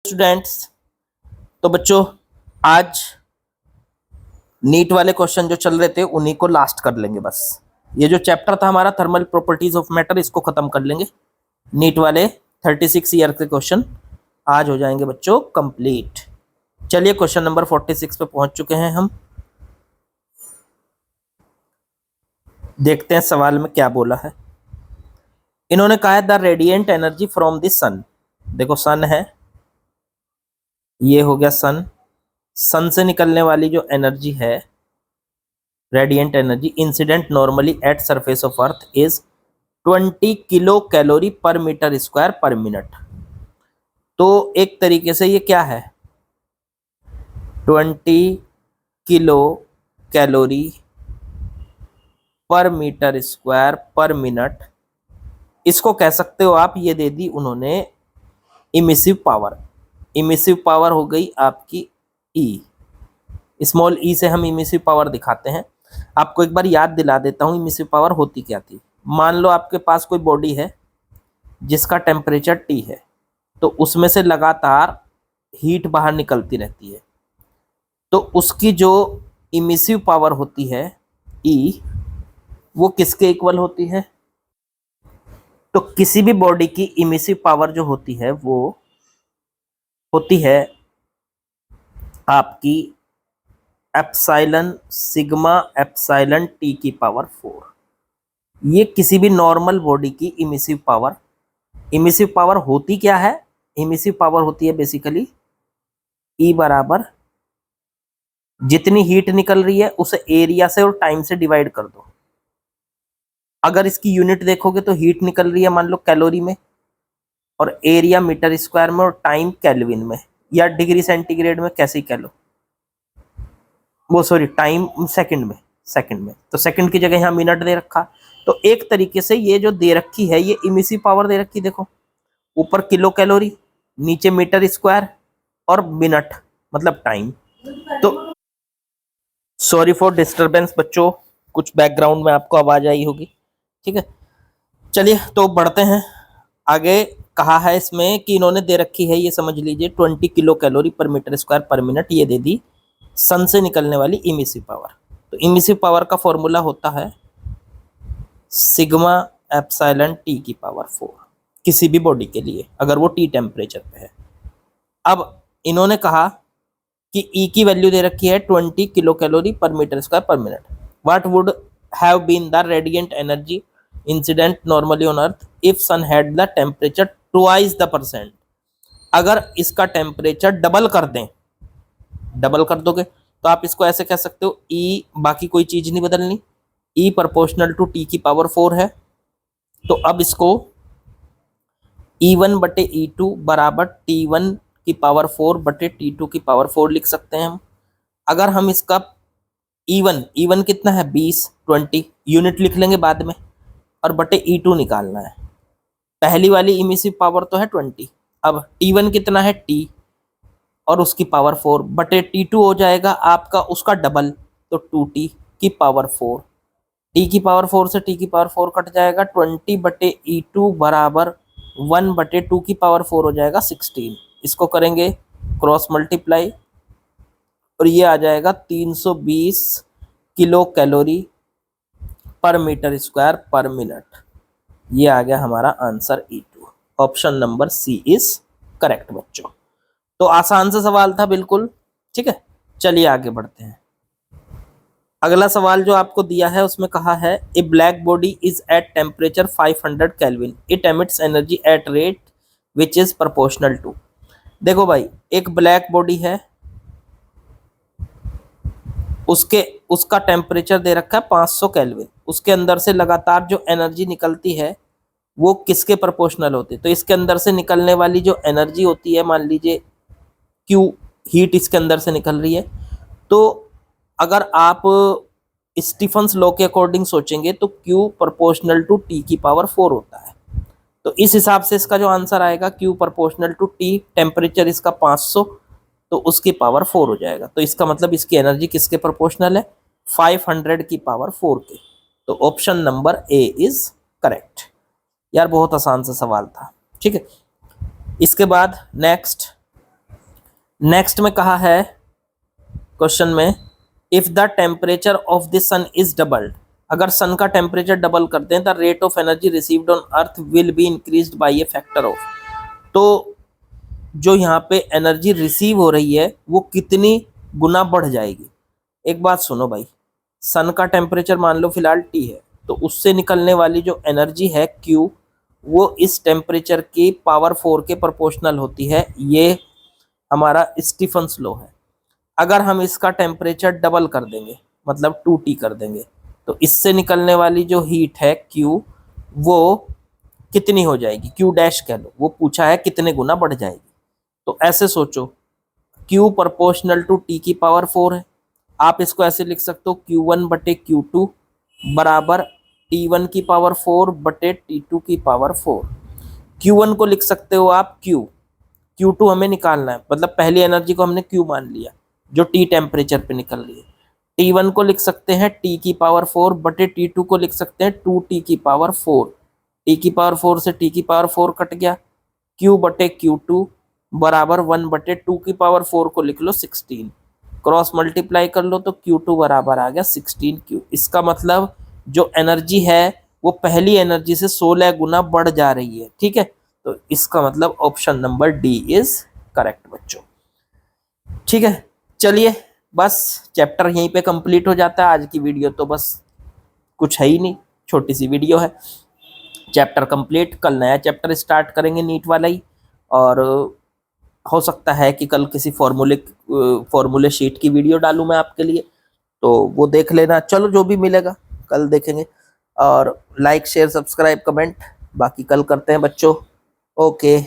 Students, तो बच्चों आज नीट वाले क्वेश्चन जो चल रहे थे उन्हीं को लास्ट कर लेंगे। बस ये जो चैप्टर था हमारा थर्मल प्रॉपर्टीज ऑफ मैटर, इसको खत्म कर लेंगे। नीट वाले 36 ईयर के क्वेश्चन आज हो जाएंगे बच्चों कंप्लीट। चलिए क्वेश्चन नंबर 46 पे पहुंच चुके हैं हम। देखते हैं सवाल में क्या बोला है। इन्होंने कहा है the radiant energy from the sun. देखो सन है, ये हो गया सन। सन से निकलने वाली जो एनर्जी है radiant energy incident normally at surface of earth is 20 kilo calorie per metre square per minute. तो एक तरीके से ये क्या है, 20 kilo calorie per metre square per minute. इसको कह सकते हो आप, ये दे दी उन्होंने इमिसिव पावर। इमिसिव पावर हो गई आपकी ई, स्मॉल ई से हम इमिसिव पावर दिखाते हैं। आपको एक बार याद दिला देता हूँ इमिसिव पावर होती क्या थी। मान लो आपके पास कोई बॉडी है जिसका टेम्परेचर टी है, तो उसमें से लगातार हीट बाहर निकलती रहती है, तो उसकी जो इमिसिव पावर होती है ई, वो किसके इक्वल होती है। तो किसी भी बॉडी की इमिसिव पावर जो होती है वो होती है आपकी एप्साइलन सिग्मा एप्साइलन टी की पावर 4। ये किसी भी नॉर्मल बॉडी की इमिसिव पावर होती क्या है। इमिसिव पावर होती है बेसिकली ई बराबर जितनी हीट निकल रही है उसे एरिया से और टाइम से डिवाइड कर दो। अगर इसकी यूनिट देखोगे तो हीट निकल रही है मान लो कैलोरी में, और एरिया मीटर स्क्वायर में, और टाइम केल्विन में या डिग्री सेंटीग्रेड में, कैसे कह लो वो, सॉरी टाइम सेकंड में। तो सेकंड की जगह यहाँ मिनट दे रखा। तो एक तरीके से ये जो दे रखी है ये इमिसिव पावर दे रखी, देखो ऊपर किलो कैलोरी, नीचे मीटर स्क्वायर और मिनट मतलब टाइम। तो सॉरी फॉर डिस्टरबेंस बच्चों, कुछ बैकग्राउंड में आपको आवाज आई होगी, ठीक है। चलिए तो बढ़ते हैं आगे। कहा है इसमें कि इन्होंने दे रखी है, ये समझ लीजिए 20 kilo calorie per metre square per minute, ये दे दी सन से निकलने वाली इमिसिव पावर। तो इमिसिव पावर का फॉर्मूला होता है सिग्मा एप्सिलॉन टी की पावर 4 किसी भी बॉडी के लिए, अगर वो टी टेम्परेचर पे है। अब इन्होंने कहा कि ई की वैल्यू दे रखी है 20 kilo calorie per metre square per minute. What would have been the radiant energy incident normally on earth if sun had the temperature twice the percent. अगर इसका टेम्परेचर डबल कर दें, डबल कर दोगे तो आप इसको ऐसे कह सकते हो ई, बाकी कोई चीज नहीं बदलनी, ई प्रोपोर्शनल टू टी की पावर 4 है। तो अब इसको E1 बटे E2 बराबर T1 की पावर 4 बटे T2 की पावर 4 लिख सकते हैं हम। अगर हम इसका E1 कितना है 20 यूनिट लिख लेंगे बाद में, और बटे E2 निकालना है। पहली वाली इमिसिव पावर तो है 20, अब T1 कितना है T और उसकी पावर 4 बटे T2 हो जाएगा आपका उसका डबल, तो 2T की पावर 4। T की पावर 4 से T की पावर 4 कट जाएगा, 20 बटे E2 बराबर 1 बटे 2 की पावर 4 हो जाएगा 16। इसको करेंगे क्रॉस मल्टीप्लाई और ये आ जाएगा 320 kilo calorie per metre square per minute. ये आ गया हमारा answer E2। Option number C is correct बच्चों। तो आसान सा सवाल था बिल्कुल, ठीक है। चलिए आगे बढ़ते हैं। अगला सवाल जो आपको दिया है उसमें कहा है a black body is at temperature 500 kelvin, it emits energy at rate which is proportional to. देखो भाई, एक ब्लैक बॉडी है, उसका टेम्परेचर दे रखा है 500 केल्विन, उसके अंदर से लगातार जो एनर्जी निकलती है वो किसके प्रोपोर्शनल होती है। तो इसके अंदर से निकलने वाली जो एनर्जी होती है, मान लीजिए क्यू हीट इसके अंदर से निकल रही है, तो अगर आप स्टीफन्स लॉ के अकॉर्डिंग सोचेंगे तो Q प्रोपोर्शनल टू T की पावर 4 होता है। तो इस हिसाब से इसका जो आंसर आएगा Q proportional to T, temperature इसका 500 तो उसकी पावर 4 हो जाएगा। तो इसका मतलब इसकी एनर्जी किसके प्रोपोर्शनल है, 500 की पावर 4 के। तो option number A is correct. यार बहुत आसान सा सवाल था, ठीक है। इसके बाद नेक्स्ट नेक्स्ट में कहा है क्वेश्चन में, if the temperature of the sun is doubled, अगर सन का टेम्परेचर डबल करते हैं, the rate of energy received on earth will be increased by a factor of. तो जो यहाँ पे एनर्जी रिसीव हो रही है वो कितनी गुना बढ़ जाएगी। एक बात सुनो भाई, सन का टेम्परेचर मान लो फिलहाल T है, तो उससे निकलने वाली जो एनर्जी है Q, वो इस टेम्परेचर की पावर 4 के प्रोपोर्शनल होती है। ये हमारा स्टीफन्स लॉ है। अगर हम इसका टेम्परेचर डबल कर देंगे, मतलब 2T कर देंगे, तो इससे निकलने वाली जो हीट है Q, वो कितनी हो जाएगी, Q डैश कह लो, वो पूछा है कितने गुना बढ़ जाएगी। तो ऐसे सोचो, Q प्रोपोर्शनल टू T की पावर 4 है। आप इसको ऐसे लिख सकते हो, Q1 बटे Q2 बराबर T1 की पावर 4 बटे T2 की पावर 4। Q1 को लिख सकते हो आप Q, Q2 हमें निकालना है, मतलब पहली एनर्जी को हमने Q मान लिया जो T टेम्परेचर पे निकल रही है। T1 को लिख सकते हैं T की पावर 4 बटे T2 को लिख सकते हैं 2T की पावर 4। T की पावर 4 से T की पावर 4 कट गया, Q बटे Q2 बराबर 1 बटे 2 की पावर 4 को लिख लो 16, क्रॉस मल्टीप्लाई कर लो तो Q2 बराबर आ गया 16Q। इसका मतलब जो एनर्जी है वो पहली एनर्जी से 16 गुना बढ़ जा रही है। ठीक है, तो इसका मतलब option number D is correct बच्चों। ठीक है, चलिए बस चैप्टर यहीं पे कंप्लीट हो जाता है। आज की वीडियो तो बस कुछ है ही नहीं, छोटी सी वीडियो है। चैप्टर कंप्लीट, कल नया चैप्टर स्टार्ट करेंगे नीट वाला ही, और हो सकता है कि कल किसी फॉर्मूले शीट की वीडियो डालूं मैं आपके लिए, तो वो देख लेना। चलो जो भी मिलेगा कल देखेंगे, और लाइक शेयर सब्सक्राइब कमेंट बाकी कल करते हैं बच्चों। ओके।